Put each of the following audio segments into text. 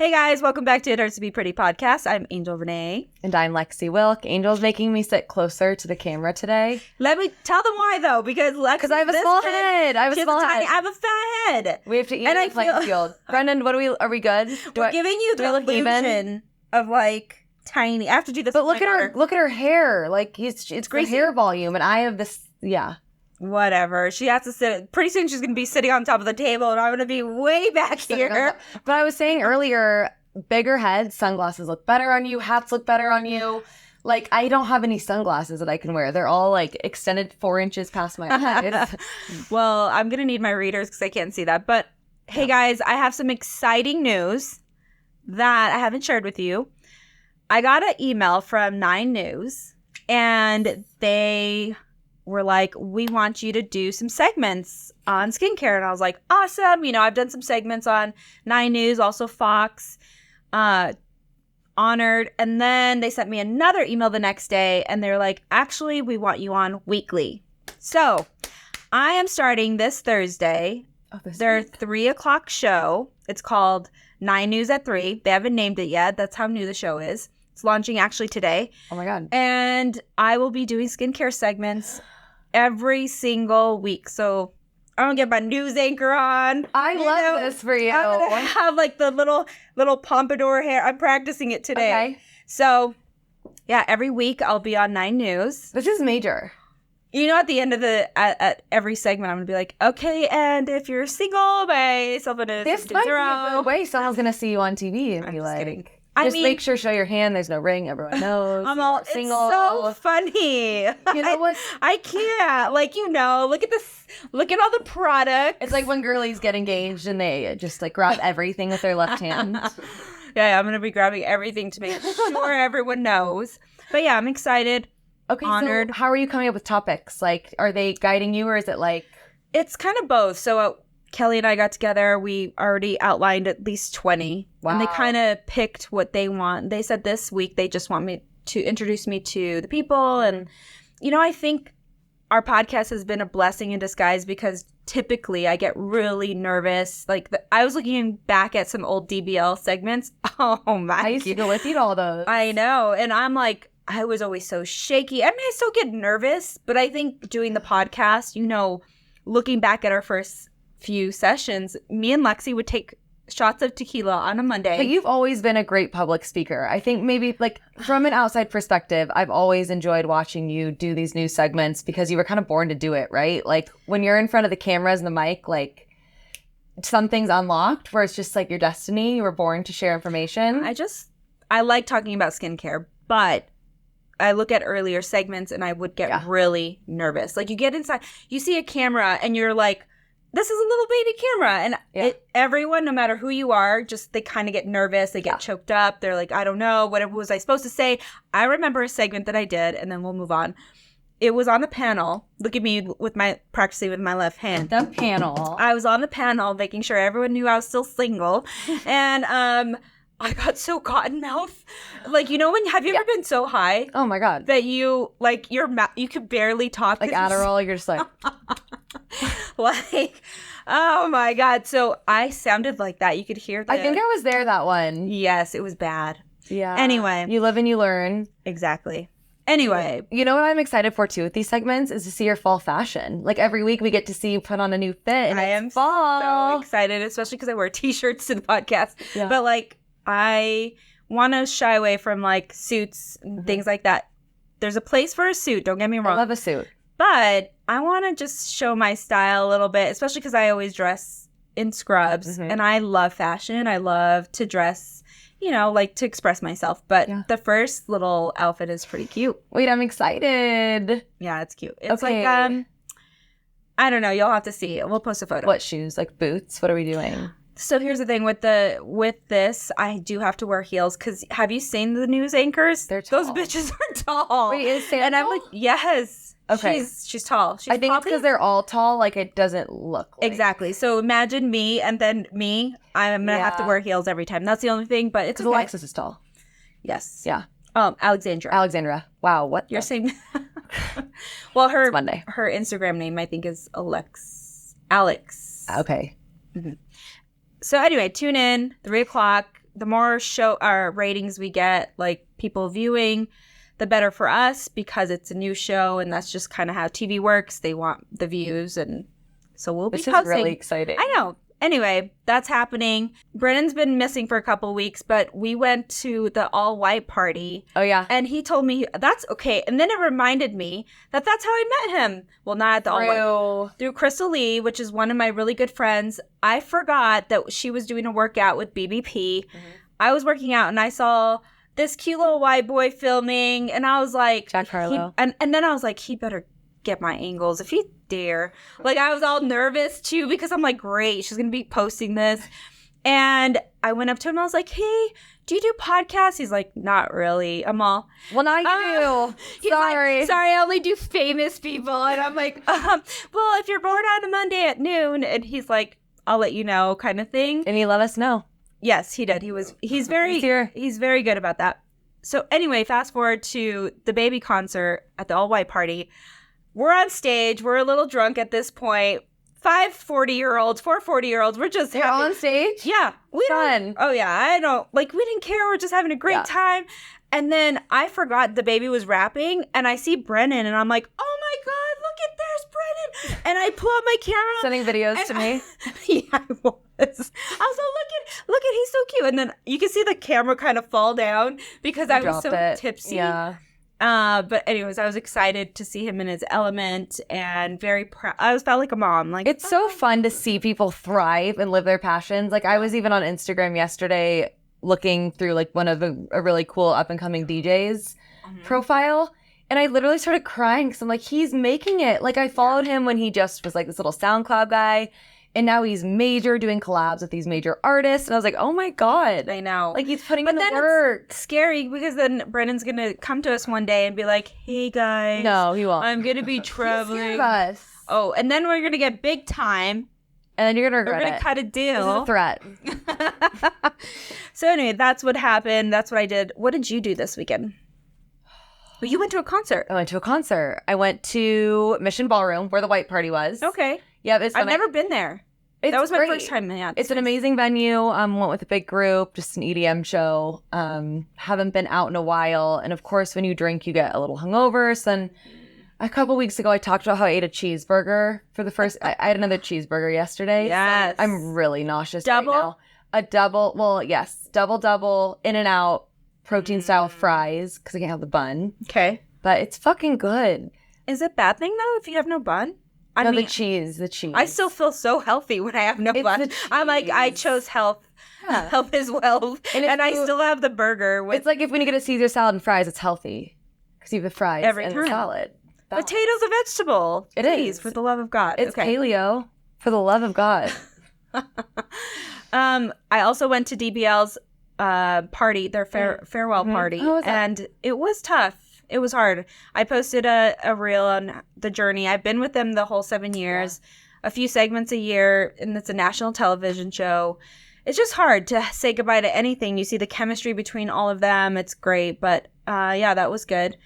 Hey guys, welcome back to It Hurts to Be Pretty podcast. I'm Angel Renee. And I'm Lexi Wilk. Angel's making me sit closer to the camera today. Let me tell them why though, because I have a small head. I have a small head. I have a fat head. We have to eat in the playing field. Brendan, are we good? We're giving you the illusion of like tiny. I have to do this. But look at her hair. Like it's great hair volume, and I have this. Yeah. Whatever. She has to sit. Pretty soon she's going to be sitting on top of the table, and I'm going to be way back here. But I was saying earlier, bigger head, sunglasses look better on you. Hats look better on you. Like, I don't have any sunglasses that I can wear. They're all like extended 4 inches past my head. Well, I'm going to need my readers because I can't see that. But hey, guys, I have some exciting news that I haven't shared with you. I got an email from 9 News, and they were like, we want you to do some segments on skincare. And I was like, awesome. You know, I've done some segments on 9 News, also Fox, Honored. And then they sent me another email the next day, and they're like, actually, we want you on weekly. So I am starting this Thursday. Their 3 o'clock show. It's called 9 News at 3. They haven't named it yet. That's how new the show is. It's launching actually today. Oh my God. And I will be doing skincare segments every single week. So I'm gonna get my news anchor on. I love this for you. I'm gonna have like the little pompadour hair. I'm practicing it today. Okay. So yeah, every week I'll be on 9 News. This is major. You know, at the end of at every segment, I'm gonna be like, okay, and if you're single, my cell phone is This might be a good way someone's gonna see you on TV and be like, kidding. Just make sure, show your hand. There's no ring. Everyone knows. I'm all single. It's so funny. You know what? I can't. Like, you know, look at this. Look at all the products. It's like when girlies get engaged and they just like grab everything with their left hand. Yeah, I'm gonna be grabbing everything to make sure everyone knows. But yeah, I'm excited. Okay, Honored. So how are you coming up with topics? Like, are they guiding you, or is it like? It's kind of both. So Kelly and I got together. We already outlined at least 20. Wow. And they kind of picked what they want. They said this week they just want me to introduce me to the people. And, you know, I think our podcast has been a blessing in disguise because typically I get really nervous. Like, I was looking back at some old DBL segments. Oh, my. I used to go with you to all those. I know. And I'm like, I was always so shaky. I mean, I still get nervous. But I think doing the podcast, you know, looking back at our first few sessions, me and Lexi would take shots of tequila on a Monday. But you've always been a great public speaker. I think maybe like from an outside perspective, I've always enjoyed watching you do these new segments because you were kind of born to do it, right? Like when you're in front of the cameras and the mic, like something's unlocked where it's just like your destiny. You were born to share information. I like talking about skincare, but I look at earlier segments and I would get really nervous. Like you get inside, you see a camera and you're like, this is a little baby camera. And everyone, no matter who you are, just they kind of get nervous. They get choked up. They're like, I don't know. What was I supposed to say? I remember a segment that I did, and then we'll move on. It was on the panel. Look at me practicing with my left hand. The panel. I was on the panel making sure everyone knew I was still single. And I got so cotton mouth. Like, you know, have you ever been so high? Oh my God. That you, like, your mouth, you could barely talk. Like Adderall, you're just like. Like, oh my God. So I sounded like that. You could hear that. I think I was there that one. Yes, it was bad. Yeah. Anyway. You live and you learn. Exactly. Anyway. You know what I'm excited for too with these segments is to see your fall fashion. Like every week we get to see you put on a new fit. And I am so excited, especially because I wear t-shirts to the podcast. Yeah. But like, I want to shy away from like suits and things like that. There's a place for a suit. Don't get me wrong. I love a suit. But I want to just show my style a little bit, especially because I always dress in scrubs. And I love fashion. I love to dress, you know, like to express myself. But the first little outfit is pretty cute. Wait, I'm excited. Yeah, it's cute. It's like, I don't know. You'll have to see it. We'll post a photo. What shoes? Like boots? What are we doing? So here's the thing with this, I do have to wear heels because have you seen the news anchors? They're tall. Those bitches are tall. Wait, is Sam and I'm like, yes. Okay. She's tall. I think it's because they're all tall, like it doesn't look like. Exactly. So imagine me and then me. I'm going to have to wear heels every time. That's the only thing, but it's okay. Alexis is tall. Yes. Yeah. Alexandra. Wow. What? You're saying. Well, her Monday. Her Instagram name, I think, is Alex. Okay. Mm-hmm. So anyway, tune in, 3 o'clock. the more show our ratings we get, like people viewing, the better for us because it's a new show and that's just kind of how TV works. They want the views, and so we'll be posting. This is really exciting. I know. Anyway, that's happening. Brennan's been missing for a couple weeks, but we went to the all-white party. Oh, yeah. And he told me, that's okay. And then it reminded me that that's how I met him. Well, not at the all-white. Through Crystal Lee, which is one of my really good friends. I forgot that she was doing a workout with BBP. Mm-hmm. I was working out, and I saw this cute little white boy filming, and I was like... Jack Harlow. And then I was like, he better get my angles if he dare. Like, I was all nervous too because I'm like, great, she's gonna be posting this. And I went up to him and I was like, hey, do you do podcasts? He's like, not really. I'm all, well, now you do. Sorry. Like, sorry, I only do famous people. And I'm like, well, if you're born on a Monday at noon. And he's like, I'll let you know, kind of thing. And he let us know. Yes, he did. He's very good about that. So anyway, fast forward to the baby concert at the all-white party. We're on stage. We're a little drunk at this point. 4 40-year-olds. We're just They're all on stage? Yeah. Fun. Oh, yeah. We didn't care. We're just having a great time. And then I forgot the baby was rapping, and I see Brennan, and I'm like, oh, my God, look at there's Brennan. And I pull out my camera. Sending videos to me. Yeah, I was. I was like, look at, he's so cute. And then you can see the camera kind of fall down because I was so tipsy. Yeah. But anyways, I was excited to see him in his element and very proud. I felt like a mom. Like, it's so fun to see people thrive and live their passions. Like, I was even on Instagram yesterday looking through like one of a really cool up and coming DJ's profile. And I literally started crying because I'm like, he's making it. Like, I followed him when he just was like this little SoundCloud guy. And now he's major doing collabs with these major artists. And I was like, oh my God. I know. Like, he's putting in the work. It's scary because then Brennan's going to come to us one day and be like, hey guys. No, he won't. I'm going to be traveling. Us. Oh, and then we're going to get big time. And then you're going to regret it. We're going to cut a deal. This is a threat. So anyway, that's what happened. That's what I did. What did you do this weekend? Well, you went to a concert. I went to a concert. I went to Mission Ballroom where the white party was. Okay. Yeah, I've never been there. That was my first time. Yeah, it's an amazing venue. Went with a big group, just an EDM show. Haven't been out in a while. And of course, when you drink, you get a little hungover. So then a couple weeks ago, I talked about how I ate a cheeseburger for the first... I had another cheeseburger yesterday. Yes. So I'm really nauseous double? right now. A double, well, yes. Double, In-N-Out, protein-style fries, because I can't have the bun. Okay. But it's fucking good. Is it a bad thing, though, if you have no bun? I mean, the cheese. I still feel so healthy when I have no bun. I'm like, I chose health as well. And I still have the burger. It's like if when you get a Caesar salad and fries, it's healthy. Because you have the fries and the salad. Potato's a vegetable. It is. For the love of God. It's paleo. For the love of God. I also went to DBL's party, their farewell party. And it was tough. It was hard. I posted a reel on the journey. I've been with them the whole 7 years, a few segments a year, and it's a national television show. It's just hard to say goodbye to anything. You see the chemistry between all of them. It's great. But yeah, that was good.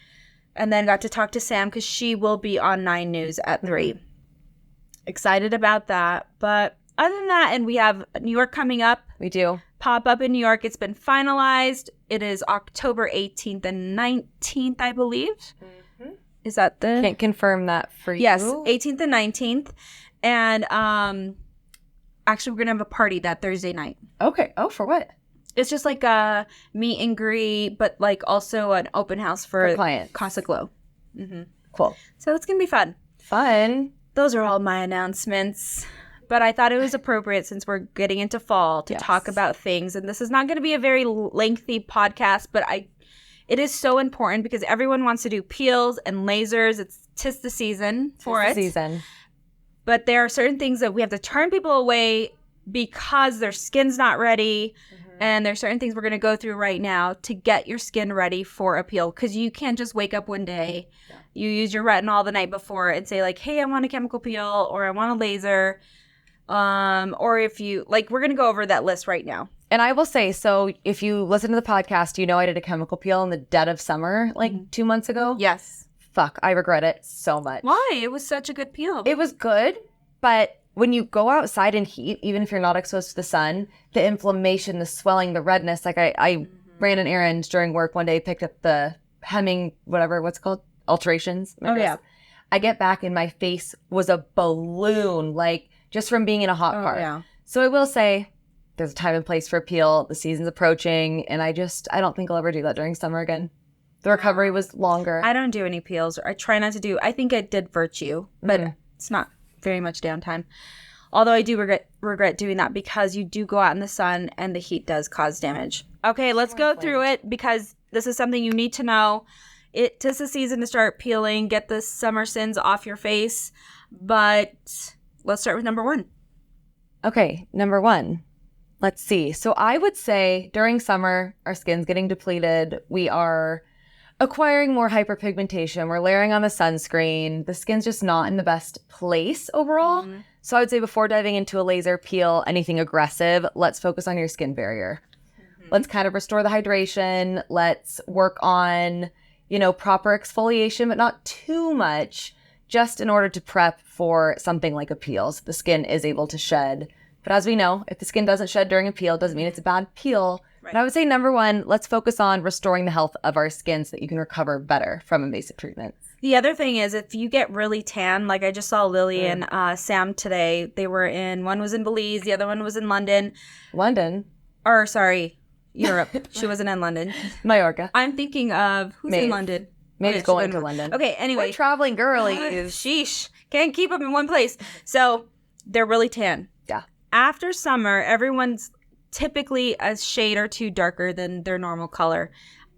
And then got to talk to Sam because she will be on 9 News at 3. Excited about that. But other than that, and we have New York coming up. We do. Pop up in New York. It's been finalized. It is October 18th and 19th, I believe. Mm-hmm. Is that the... Can't confirm that for you. Yes, 18th and 19th. And actually, we're going to have a party that Thursday night. Okay. Oh, for what? It's just like a meet and greet, but like also an open house for clients. Casa Glow. Mm-hmm. Cool. So it's going to be fun. Fun. Those are all my announcements. But I thought it was appropriate since we're getting into fall to talk about things. And this is not going to be a very lengthy podcast, but it is so important because everyone wants to do peels and lasers. It's 'tis the season for it. But there are certain things that we have to turn people away because their skin's not ready. Mm-hmm. And there's certain things we're going to go through right now to get your skin ready for a peel. Because you can't just wake up one day, you use your retinol the night before and say like, hey, I want a chemical peel or I want a laser. Or if you like, we're going to go over that list right now. And I will say, so if you listen to the podcast, you know, I did a chemical peel in the dead of summer, like 2 months ago. Yes. Fuck. I regret it so much. Why? It was such a good peel. It was good, but when you go outside in heat, even if you're not exposed to the sun, the inflammation, the swelling, the redness, like I ran an errand during work one day, picked up the Hemming, whatever, what's it called? Alterations. Oh, yeah. I get back and my face was a balloon, like just from being in a hot car. Yeah. So I will say there's a time and place for a peel. The season's approaching, and I don't think I'll ever do that during summer again. The recovery was longer. I don't do any peels. I try not to do. I think I did Virtue, but it's not very much downtime. Although I do regret doing that because you do go out in the sun and the heat does cause damage. Okay, let's go through it because this is something you need to know. It is the season to start peeling, get the summer sins off your face. But let's start with number 1. Okay, number 1. Let's see. So I would say during summer, our skin's getting depleted. We are acquiring more hyperpigmentation. We're layering on the sunscreen. The skin's just not in the best place overall. So I would say before diving into a laser peel, anything aggressive, let's focus on your skin barrier. Let's kind of restore the hydration. Let's work on, proper exfoliation, but not too much, just in order to prep for something like a peel so the skin is able to shed. But as we know, if the skin doesn't shed during a peel, it doesn't mean it's a bad peel. Right. And I would say number 1, let's focus on restoring the health of our skin so that you can recover better from invasive treatments. The other thing is if you get really tan, like I just saw Lily and Sam today, they were one was in Belize, the other one was in London. Europe. She wasn't in London. Mallorca. I'm thinking of who's in London. Maybe it's going to London. Okay, anyway. We're traveling girlies. Sheesh. Can't keep them in one place. So they're really tan. Yeah. After summer, everyone's typically a shade or 2 darker than their normal color.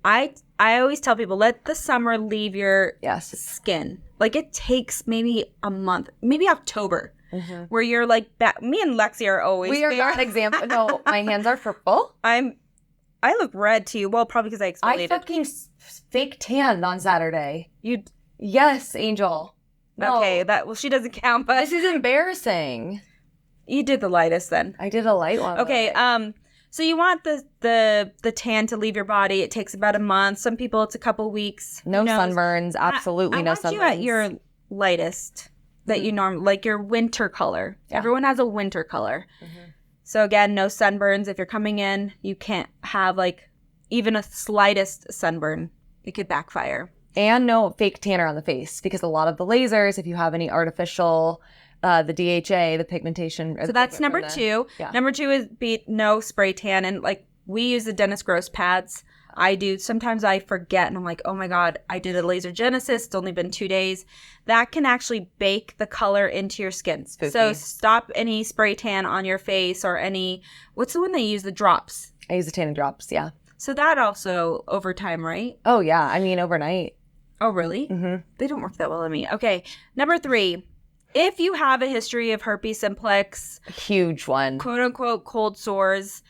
I always tell people, let the summer leave your skin. Like it takes maybe a month, maybe October, where you're like, me and Lexi are always We are not example. No, my hands are purple. I look red to you. Well, probably because I exfoliated. I fucking fake tanned on Saturday. Yes, Angel. No. Okay, she doesn't count, but this is embarrassing. You did the lightest then. I did a light one. Okay, so you want the tan to leave your body. It takes about a month. Some people it's a couple weeks. No sunburns. Absolutely no sunburns. I want you at your lightest that you normally, like your winter color. Yeah. Everyone has a winter color. So again, no sunburns. If you're coming in, you can't have like even a slightest sunburn. It could backfire. And no fake tanner on the face because a lot of the lasers, if you have any artificial, the DHA, the pigmentation. So that's number 2. Yeah. Number 2 is no spray tan. And like we use the Dennis Gross pads. I do. Sometimes I forget and I'm like, oh my God, I did a laser genesis. It's only been 2 days. That can actually bake the color into your skin. Spooky. So stop any spray tan on your face or what's the one they use? The drops. I use the tanning drops. Yeah. So that also over time, right? Oh yeah. I mean, overnight. Oh, really? They don't work that well on me. Okay. Number 3. If you have a history of herpes simplex, huge one, quote unquote cold sores,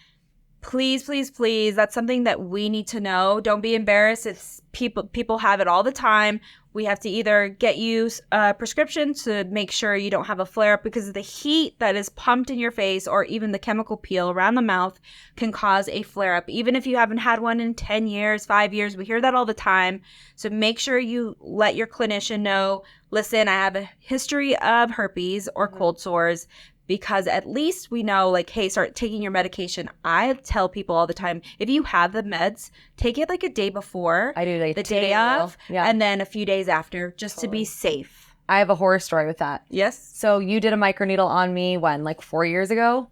please, please, please, that's something that we need to know. Don't be embarrassed. It's people have it all the time. We have to either get you a prescription to make sure you don't have a flare-up because of the heat that is pumped in your face or even the chemical peel around the mouth can cause a flare-up. Even if you haven't had one in 10 years, 5 years, we hear that all the time. So make sure you let your clinician know, listen, I have a history of herpes or cold sores. Because at least we know, like, hey, start taking your medication. I tell people all the time, if you have the meds, take it like a day before. I do like the day of, and then a few days after, just to be safe. I have a horror story with that. Yes. So you did a microneedle on me like 4 years ago?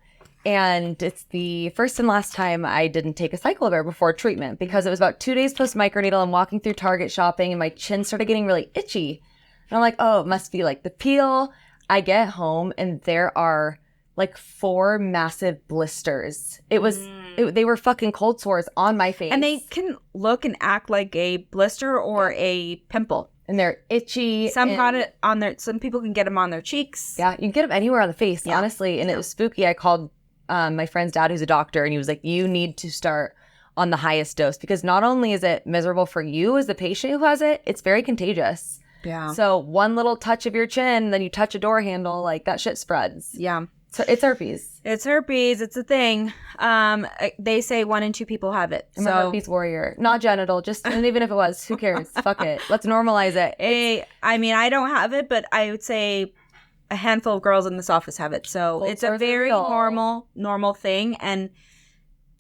And it's the first and last time I didn't take a cyclovir before treatment because it was about 2 days post microneedle. I'm walking through Target shopping and my chin started getting really itchy. And I'm like, oh, it must be like the peel. I get home and there are like 4 massive blisters. They were fucking cold sores on my face. And they can look and act like a blister or a pimple. And they're itchy. Some people can get them on their cheeks. Yeah, you can get them anywhere on the face, honestly. And it was spooky. I called my friend's dad who's a doctor and he was like, you need to start on the highest dose because not only is it miserable for you as the patient who has it, it's very contagious. Yeah. So one little touch of your chin, then you touch a door handle, like that shit spreads. Yeah. So it's herpes. It's herpes. It's a thing. They say 1 in 2 people have it. I'm a herpes warrior. Not genital. Just, and even if it was, who cares? Fuck it. Let's normalize it. I mean, I don't have it, but I would say a handful of girls in this office have it. So Cold it's a sores are very real. normal thing, and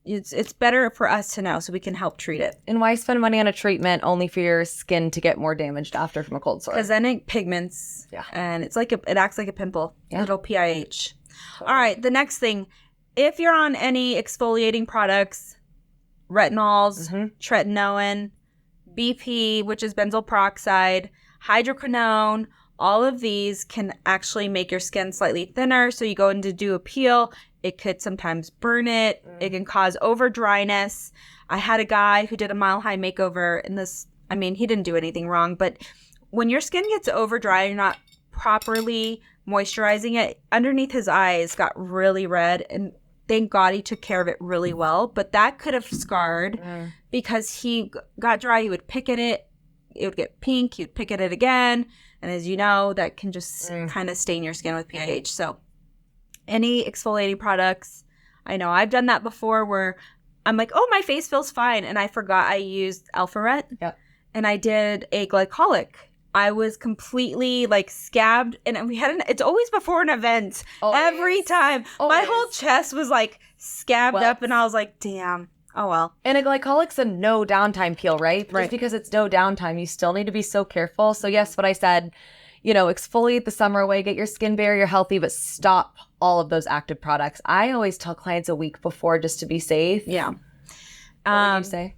it's better for us to know so we can help treat it. And why spend money on a treatment only for your skin to get more damaged after from a cold sore? Because then it pigments, and it's like it acts like a pimple. It'll PIH. Totally. All right, the next thing, if you're on any exfoliating products, retinols, tretinoin, BP, which is benzoyl peroxide, hydroquinone, all of these can actually make your skin slightly thinner. So you go in to do a peel, it could sometimes burn it. It can cause over dryness. I had a guy who did a Mile High makeover, and this, I mean, he didn't do anything wrong, but when your skin gets over dry, you're not properly moisturizing it, underneath his eyes got really red, and thank God he took care of it really well. But that could have scarred because he got dry. He would pick at it. It would get pink. He'd pick at it again. And as you know, that can just kind of stain your skin with PIH. So any exfoliating products, I know I've done that before where I'm like, oh, my face feels fine. And I forgot I used Alpharet. Yep. And I did a glycolic. I was completely like scabbed, and it's always before an event. Every time. My whole chest was like scabbed up, and I was like, damn. Oh, well. And a glycolic's a no downtime peel, right? Right. Just because it's no downtime, you still need to be so careful. So yes, what I said, exfoliate the summer away, get your skin barrier healthy, but stop all of those active products. I always tell clients a week before just to be safe. Yeah. What would you say?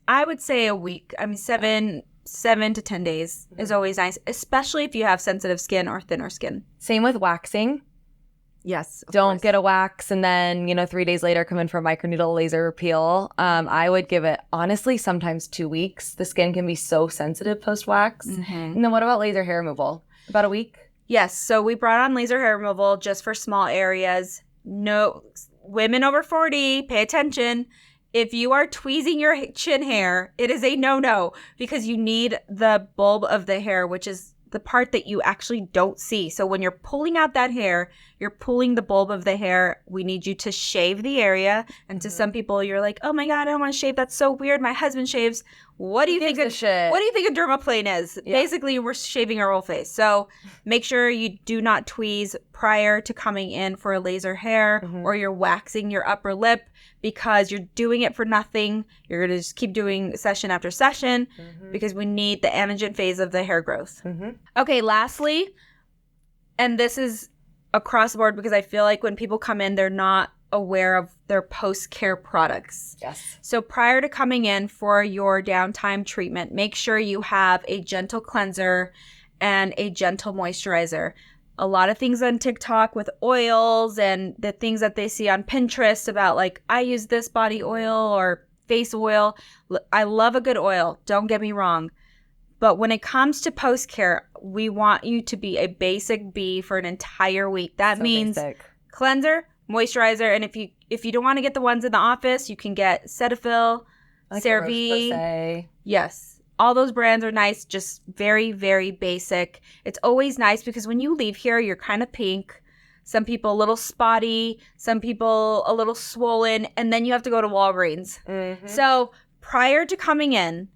I would say a week. I mean, 7 to 10 days is always nice, especially if you have sensitive skin or thinner skin. Same with waxing. Yes. Don't get a wax and then, 3 days later come in for a microneedle laser peel. I would give it, honestly, sometimes 2 weeks. The skin can be so sensitive post-wax. And then what about laser hair removal? About a week? Yes. So we brought on laser hair removal just for small areas. No, women over 40, pay attention. If you are tweezing your chin hair, it is a no-no because you need the bulb of the hair, which is the part that you actually don't see. So when you're pulling out that hair, you're pulling the bulb of the hair. We need you to shave the area. And to some people, you're like, oh my God, I don't want to shave. That's so weird. My husband shaves. What do you think a dermaplane is? Yeah. Basically, we're shaving our whole face. So make sure you do not tweeze prior to coming in for a laser hair or you're waxing your upper lip because you're doing it for nothing. You're going to just keep doing session after session because we need the anagen phase of the hair growth. Okay, lastly, and this is across the board because I feel like when people come in, they're not aware of their post-care products. Yes. So prior to coming in for your downtime treatment, make sure you have a gentle cleanser and a gentle moisturizer. A lot of things on TikTok with oils and the things that they see on Pinterest about like, I use this body oil or face oil. I love a good oil. Don't get me wrong. But when it comes to post-care, we want you to be a basic B for an entire week. That means cleanser, moisturizer, and if you don't want to get the ones in the office, you can get Cetaphil, like CeraVe. Yes. All those brands are nice, just very, very basic. It's always nice because when you leave here, you're kind of pink. Some people a little spotty, some people a little swollen, and then you have to go to Walgreens. So prior to coming in,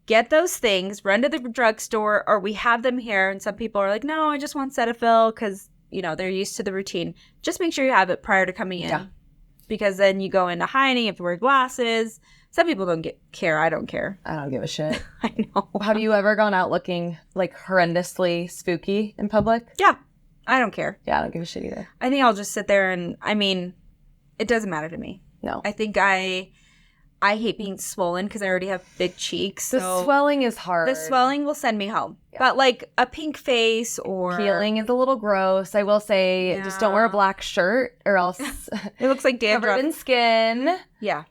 get those things, run to the drugstore, or we have them here. And some people are like, no, I just want Cetaphil because, they're used to the routine. Just make sure you have it prior to coming in. Yeah. Because then you go into hiding, you have to wear glasses. Some people don't care. I don't care. I don't give a shit. I know. Have you ever gone out looking like horrendously spooky in public? Yeah. I don't care. Yeah, I don't give a shit either. I think I'll just sit there and, it doesn't matter to me. No. I think I hate being swollen because I already have big cheeks. The swelling is hard. The swelling will send me home. Yeah. But like a pink face or... Peeling is a little gross. I will say, just don't wear a black shirt or else... it looks like dandruff. Covered in skin. Yeah.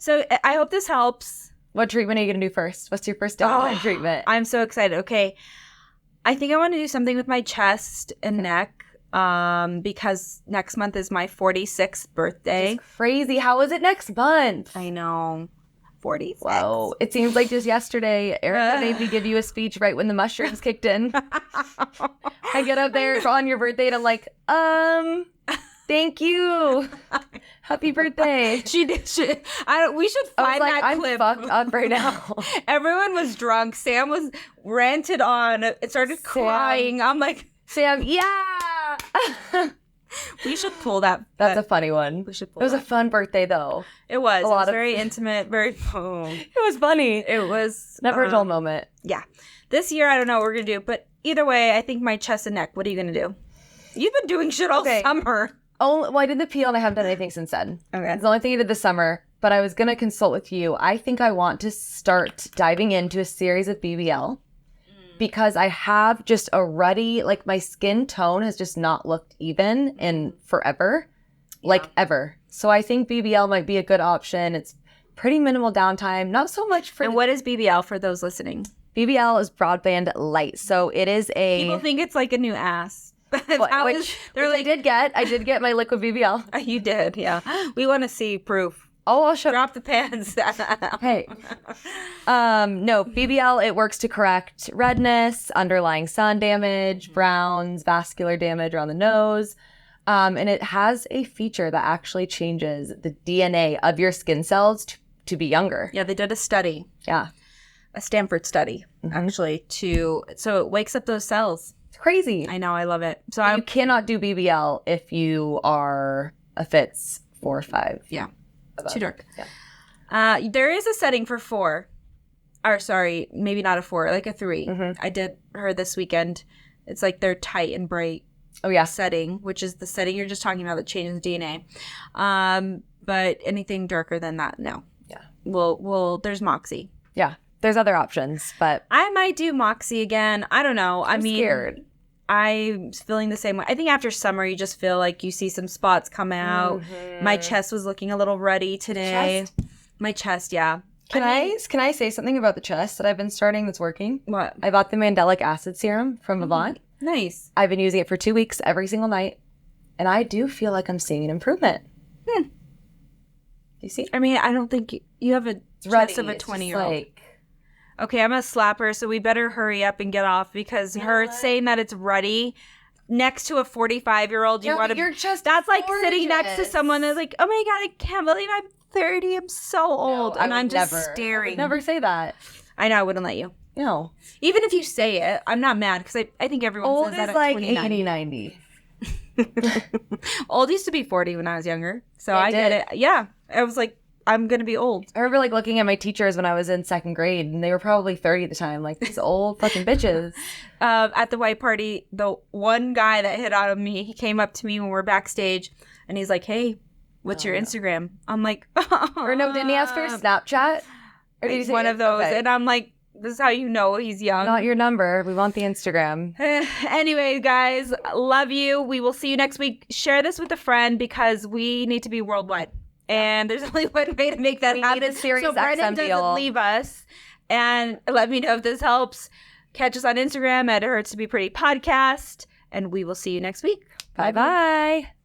So I hope this helps. What treatment are you going to do first? What's your first downtime treatment? I'm so excited. Okay. I think I want to do something with my chest and neck. Because next month is my 46th birthday. It's crazy. How is it next month? I know. 46. Wow. It seems like just yesterday, Erica made me give you a speech right when the mushrooms kicked in. I get up there on your birthday and I'm like, thank you. Happy birthday. She did. We should find that clip. I'm fucked up right now. Everyone was drunk. Sam was ranted on. It started crying. I'm like... Sam, yeah. We should pull that. That's a funny one. We should pull It was a fun birthday, though. It was. It was very intimate, very It was funny. It was. Never a dull moment. Yeah. This year, I don't know what we're going to do. But either way, I think my chest and neck. What are you going to do? You've been doing shit all summer. Oh, well, I did the peel and I haven't done anything since then. Okay. It's the only thing I did this summer. But I was going to consult with you. I think I want to start diving into a series of BBL. Because I have just a ruddy, like my skin tone has just not looked even in forever, like ever. So I think BBL might be a good option. It's pretty minimal downtime, not so much for. And what is BBL for those listening? BBL is broadband light. So it is a. People think it's like a new ass. Which I did get. I did get my liquid BBL. You did, yeah. We want to see proof. Oh, I'll show. Drop the pants. Hey. No, BBL, it works to correct redness, underlying sun damage, browns, vascular damage around the nose. And it has a feature that actually changes the DNA of your skin cells to be younger. Yeah, they did a study. Yeah. A Stanford study, actually, so it wakes up those cells. It's crazy. I know, I love it. So you cannot do BBL if you are a FITS 4 or 5. Yeah. Above. Too dark. Yeah. There is a setting for 4. Or sorry, maybe not a 4, like a 3. I did her this weekend. It's like their tight and bright setting, which is the setting you're just talking about that changes DNA. But anything darker than that, no. Yeah. Well, there's Moxie. Yeah. There's other options, but I might do Moxie again. I don't know. I'm scared. I'm feeling the same way. I think after summer, you just feel like you see some spots come out. My chest was looking a little ruddy today. My chest, yeah. Can I say something about the chest that I've been starting that's working? What? I bought the Mandelic Acid Serum from Avant. Nice. I've been using it for 2 weeks every single night, and I do feel like I'm seeing an improvement. You see? I mean, I don't think you have a chest of a 20-year-old. Okay, I'm a slapper, so we better hurry up and get off because her saying that it's ruddy next to a 45-year-old, you want to. Your chest. That's like gorgeous. sitting next to someone that's like, oh my god, I can't believe I'm 30. I'm so old, and I'm just staring. I would never say that. I know, I wouldn't let you. No. Even if you say it, I'm not mad because I think everyone old says that is at like 29. 80, 90. Old used to be 40 when I was younger, so I get it. Yeah, I was like, I'm gonna be old. I remember like looking at my teachers when I was in 2nd grade, and they were probably 30 at the time. Like these old fucking bitches. At the white party, the one guy that hit on me, he came up to me when we're backstage, and he's like, "Hey, what's your Instagram?" I'm like, or no, didn't he ask for your Snapchat? Or did he say one of those? Okay. And I'm like, this is how you know he's young. Not your number. We want the Instagram. Anyway, guys, love you. We will see you next week. Share this with a friend because we need to be worldwide. And there's only one way to make that happen. Need a Sirius so Brennan XM deal. doesn't leave us. And let me know if this helps. Catch us on Instagram at It Hurts to Be Pretty Podcast. And we will see you next week. Bye-bye.